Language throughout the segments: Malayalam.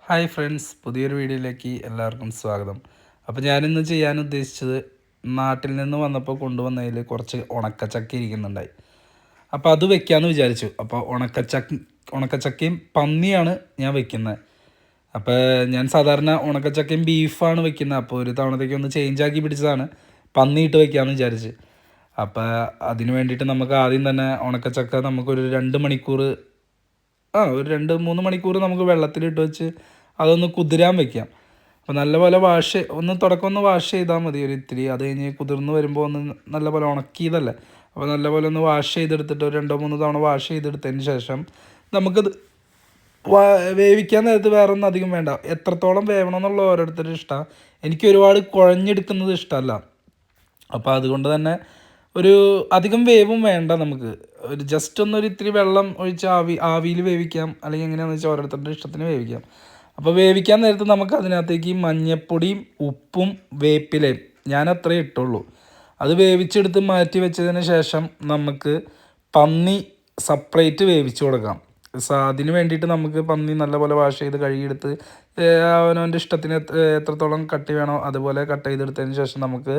ഹായ് ഫ്രണ്ട്സ്, പുതിയൊരു വീഡിയോയിലേക്ക് എല്ലാവർക്കും സ്വാഗതം. അപ്പോൾ ഞാനിന്ന് ചെയ്യാൻ ഉദ്ദേശിച്ചത്, നാട്ടിൽ നിന്ന് വന്നപ്പോൾ കൊണ്ടുവന്നതിൽ കുറച്ച് ഉണക്കച്ചക്ക ഇരിക്കുന്നുണ്ടായി. അപ്പോൾ അത് വെക്കാമെന്ന് വിചാരിച്ചു. അപ്പോൾ ഉണക്കച്ചക്കയും പന്നിയാണ് ഞാൻ വെക്കുന്നത്. അപ്പോൾ ഞാൻ സാധാരണ ഉണക്കച്ചക്കയും ബീഫാണ് വെക്കുന്നത്. അപ്പോൾ ഒരു തവണത്തേക്ക് ഒന്ന് ചേഞ്ച് ആക്കി പിടിച്ചതാണ്, പന്നിയിട്ട് വെക്കാമെന്ന് വിചാരിച്ച്. അപ്പോൾ അതിന് വേണ്ടിയിട്ട് നമുക്ക് ആദ്യം തന്നെ ഉണക്കച്ചക്ക നമുക്കൊരു 2 മണിക്കൂർ, ഒരു 2-3 മണിക്കൂർ നമുക്ക് വെള്ളത്തിലിട്ട് വെച്ച് അതൊന്ന് കുതിരാൻ വെക്കാം. അപ്പോൾ നല്ലപോലെ തുടക്കം ഒന്ന് വാഷ് ചെയ്താൽ മതി ഒരു ഇത്തിരി. അത് കഴിഞ്ഞ് കുതിർന്ന് വരുമ്പോൾ ഒന്ന് നല്ലപോലെ ഉണക്കിയതല്ലേ, അപ്പോൾ നല്ലപോലെ ഒന്ന് വാഷ് ചെയ്തെടുത്തിട്ട് ഒരു 2-3 തവണ വാഷ് ചെയ്തെടുത്തതിന് ശേഷം നമുക്കത് വേവിക്കാൻ നേരത്ത് വേറെ ഒന്നും അധികം വേണ്ട. എത്രത്തോളം വേവണം എന്നുള്ള ഓരോരുത്തരുടെ ഇഷ്ടമാണ്. എനിക്ക് ഒരുപാട് കുഴഞ്ഞെടുക്കുന്നത് ഇഷ്ടമല്ല. അപ്പോൾ അതുകൊണ്ട് തന്നെ ഒരു അധികം വേവും വേണ്ട. നമുക്ക് ഒരു ജസ്റ്റ് ഒന്നൊരു ഇത്തിരി വെള്ളം ഒഴിച്ച് ആവിയിൽ വേവിക്കാം, അല്ലെങ്കിൽ എങ്ങനെയാണെന്ന് വെച്ചാൽ ഓരോരുത്തരുടെ ഇഷ്ടത്തിന് വേവിക്കാം. അപ്പോൾ വേവിക്കാൻ നേരത്ത് നമുക്ക് അതിനകത്തേക്ക് മഞ്ഞപ്പൊടിയും ഉപ്പും വേപ്പിലയും ഞാൻ അത്രേ ഇട്ടുള്ളൂ. അത് വേവിച്ചെടുത്ത് മാറ്റി വെച്ചതിന് ശേഷം നമുക്ക് പന്നി സെപ്പറേറ്റ് വേവിച്ച് കൊടുക്കാം. അതിന് വേണ്ടിയിട്ട് നമുക്ക് പന്നി നല്ലപോലെ വാഷ് ചെയ്ത് കഴുകിയെടുത്ത് അവനവൻ്റെ ഇഷ്ടത്തിന് എത്രത്തോളം കട്ടി വേണോ അതുപോലെ കട്ട് ചെയ്തെടുത്തതിന് ശേഷം നമുക്ക്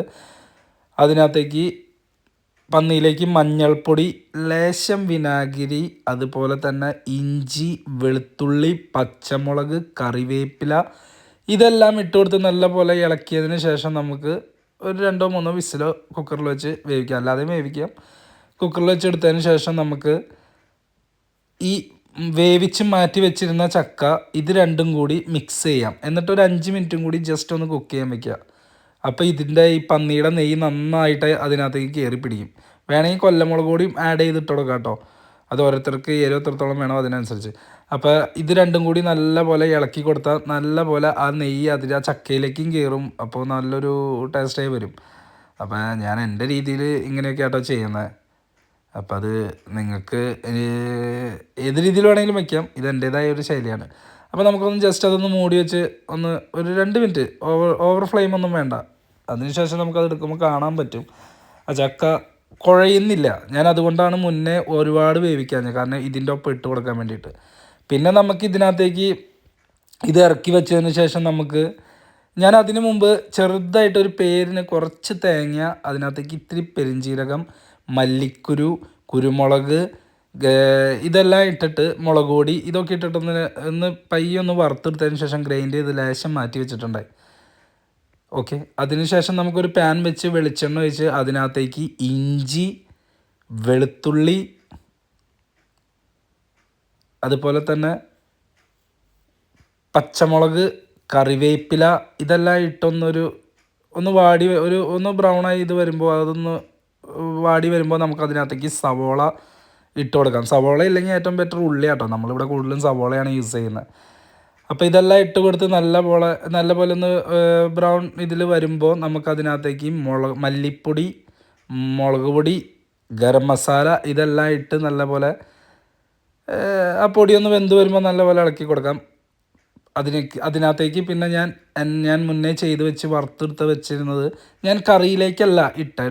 അതിനകത്തേക്ക് പന്നിയിലേക്ക് മഞ്ഞൾപ്പൊടി, ലേശം വിനാഗിരി, അതുപോലെ തന്നെ ഇഞ്ചി, വെളുത്തുള്ളി, പച്ചമുളക്, കറിവേപ്പില ഇതെല്ലാം ഇട്ട് കൊടുത്ത് നല്ലപോലെ ഇളക്കിയതിന് ശേഷം നമുക്ക് ഒരു 2-3 വിസിലോ കുക്കറിൽ വെച്ച് വേവിക്കാം. അല്ലാതെ വേവിക്കാം. കുക്കറിൽ വെച്ചെടുത്തതിന് ശേഷം നമുക്ക് ഈ വേവിച്ച് മാറ്റി വെച്ചിരുന്ന ചക്ക ഇത് രണ്ടും കൂടി മിക്സ് ചെയ്യാം. എന്നിട്ട് ഒരു 5 മിനിറ്റും കൂടി ജസ്റ്റ് ഒന്ന് കുക്ക് ചെയ്യാൻ വെക്കുക. അപ്പോൾ ഇതിൻ്റെ ഈ പന്നിയുടെ നെയ്യ് നന്നായിട്ട് അതിനകത്തേക്ക് കയറി പിടിക്കും. വേണമെങ്കിൽ കൊല്ലമുളക് കൂടിയും ആഡ് ചെയ്തിട്ട് കൊടുക്കാം കേട്ടോ. അത് ഓരോരുത്തർക്ക് എരിവ് എത്രത്തോളം വേണോ അതിനനുസരിച്ച്. അപ്പോൾ ഇത് രണ്ടും കൂടി നല്ലപോലെ ഇളക്കി കൊടുത്താൽ നല്ലപോലെ ആ നെയ്യ് ആ ചക്കയിലേക്കും കയറും. അപ്പോൾ നല്ലൊരു ടേസ്റ്റായി വരും. അപ്പോൾ ഞാൻ എൻ്റെ രീതിയിൽ ഇങ്ങനെയൊക്കെ ആട്ടോ ചെയ്യുന്നത്. അപ്പോൾ അത് നിങ്ങൾക്ക് ഏത് രീതിയിൽ വേണമെങ്കിലും വയ്ക്കാം. ഇത് എൻ്റേതായ ഒരു ശൈലിയാണ്. അപ്പോൾ നമുക്കൊന്ന് ജസ്റ്റ് അതൊന്ന് മൂടി വെച്ച് ഒരു 2 മിനിറ്റ്, ഓവർ ഫ്ലെയിം ഒന്നും വേണ്ട. അതിനുശേഷം നമുക്കത് എടുക്കുമ്പോൾ കാണാൻ പറ്റും ആ ചക്ക കുഴയുന്നില്ല. ഞാൻ അതുകൊണ്ടാണ് മുന്നേ ഒരുപാട് വേവിക്കാഞ്ഞത്, കാരണം ഇതിൻ്റെ ഒപ്പം ഇട്ട് കൊടുക്കാൻ വേണ്ടിയിട്ട്. പിന്നെ നമുക്ക് ഇതിനകത്തേക്ക് ഇത് ഇറക്കി വെച്ചതിന് ശേഷം ഞാൻ അതിനു മുമ്പ് ചെറുതായിട്ടൊരു പേരിന് കുറച്ച് തേങ്ങ, അതിനകത്തേക്ക് ഇത്തിരി പെരിഞ്ചീരകം, മല്ലിക്കുരു, കുരുമുളക്, ഇതെല്ലാം ഇട്ടിട്ട് മുളക് പൊടി ഇതൊക്കെ ഇട്ടിട്ടൊന്ന് പയ്യൊന്ന് വറുത്തെടുത്തതിന് ശേഷം ഗ്രൈൻഡ് ചെയ്ത് ലേശം മാറ്റി വെച്ചിട്ടുണ്ടായി. ഓക്കെ, അതിനുശേഷം നമുക്കൊരു പാൻ വെച്ച് വെളിച്ചെണ്ണ ഒഴിച്ച് അതിനകത്തേക്ക് ഇഞ്ചി, വെളുത്തുള്ളി, അതുപോലെ തന്നെ പച്ചമുളക്, കറിവേപ്പില ഇതെല്ലാം ഒന്ന് ബ്രൗണായി ഇത് വരുമ്പോൾ വാടി വരുമ്പോൾ നമുക്ക് അതിനകത്തേക്ക് സവോള ഇട്ട് കൊടുക്കാം. സവോള ഇല്ലെങ്കിൽ ഏറ്റവും ബെറ്റർ ഉള്ളി ആട്ടോ. നമ്മളിവിടെ കൂടുതലും സവോളയാണ് യൂസ് ചെയ്യുന്നത്. അപ്പോൾ ഇതെല്ലാം ഇട്ട് കൊടുത്ത് നല്ലപോലെ ഒന്ന് ബ്രൗൺ ഇതിൽ വരുമ്പോൾ നമുക്കതിനകത്തേക്ക് മല്ലിപ്പൊടി, മുളക് പൊടി, ഗരം മസാല ഇതെല്ലാം ഇട്ട് നല്ലപോലെ ആ പൊടിയൊന്ന് വെന്ത് വരുമ്പോൾ നല്ലപോലെ ഇളക്കി കൊടുക്കാം. അതിനകത്തേക്ക് പിന്നെ ഞാൻ മുന്നേ ചെയ്ത് വെച്ച് വറുത്തെടുത്ത് വെച്ചിരുന്നത് ഞാൻ കറിയിലേക്കല്ല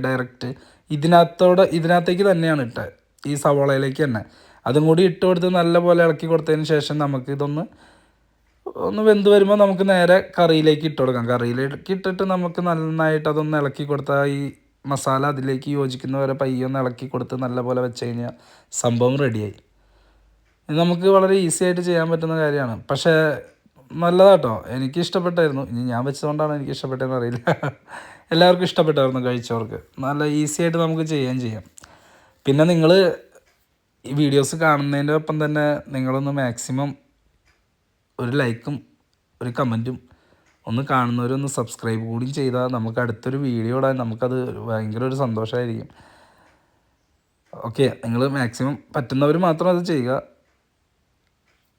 ഡയറക്റ്റ് ഇതിനകത്തേക്ക് തന്നെയാണ് ഇട്ടത്, ഈ സവോളയിലേക്ക് തന്നെ. അതും കൂടി ഇട്ട് കൊടുത്ത് നല്ലപോലെ ഇളക്കി കൊടുത്തതിന് ശേഷം നമുക്ക് ഒന്ന് വെന്ത് വരുമ്പോൾ നമുക്ക് നേരെ കറിയിലേക്ക് ഇട്ട് കൊടുക്കാം. കറിയിലേക്ക് ഇട്ടിട്ട് നമുക്ക് നന്നായിട്ട് അതൊന്ന് ഇളക്കി കൊടുത്താൽ ഈ മസാല അതിലേക്ക് യോജിക്കുന്നവരെ പയ്യൊന്ന് ഇളക്കി കൊടുത്ത് നല്ലപോലെ വെച്ച് കഴിഞ്ഞാൽ സംഭവം റെഡിയായി. ഇത് നമുക്ക് വളരെ ഈസി ആയിട്ട് ചെയ്യാൻ പറ്റുന്ന കാര്യമാണ്. പക്ഷേ നല്ലതാട്ടോ, എനിക്ക് ഇഷ്ടപ്പെട്ടായിരുന്നു. ഇനി ഞാൻ വെച്ചതുകൊണ്ടാണ് എനിക്ക് ഇഷ്ടപ്പെട്ടതെന്ന് അറിയില്ല. എല്ലാവർക്കും ഇഷ്ടപ്പെട്ടായിരുന്നു, കഴിച്ചവർക്ക്. നല്ല ഈസി ആയിട്ട് നമുക്ക് ചെയ്യാം. പിന്നെ നിങ്ങൾ ഈ വീഡിയോസ് കാണുന്നതിൻ്റെ ഒപ്പം തന്നെ നിങ്ങളൊന്ന് മാക്സിമം ഒരു ലൈക്കും ഒരു കമൻറ്റും, ഒന്ന് കാണുന്നവരൊന്ന് സബ്സ്ക്രൈബ് കൂടി ചെയ്താൽ നമുക്ക് അടുത്തൊരു വീഡിയോ ഇടാൻ നമുക്കത് ഭയങ്കര ഒരു സന്തോഷമായിരിക്കും. ഓക്കെ, നിങ്ങൾ മാക്സിമം പറ്റുന്നവർ മാത്രം അത് ചെയ്യുക.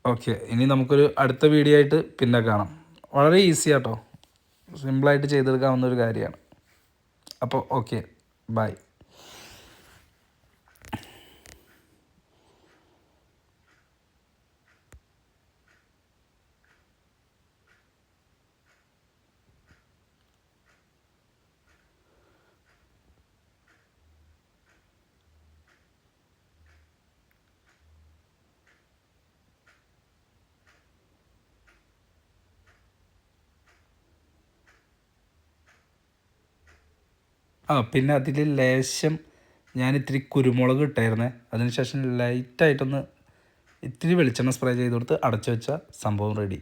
ഓക്കെ, ഇനി നമുക്കൊരു അടുത്ത വീഡിയോ ആയിട്ട് പിന്നെ കാണാം. വളരെ ഈസി ആട്ടോ, സിമ്പിളായിട്ട് ചെയ്തെടുക്കാവുന്ന ഒരു കാര്യമാണ്. അപ്പോൾ ഓക്കെ, ബൈ. പിന്നെ അതിൽ ലേശം ഞാൻ ഇത്തിരി കുരുമുളക് ഇട്ടായിരുന്നേ. അതിനുശേഷം ലൈറ്റായിട്ടൊന്ന് ഇത്തിരി വെളിച്ചെണ്ണ സ്പ്രേ ചെയ്ത് കൊടുത്ത് അടച്ചു വെച്ച സംഭവം റെഡി.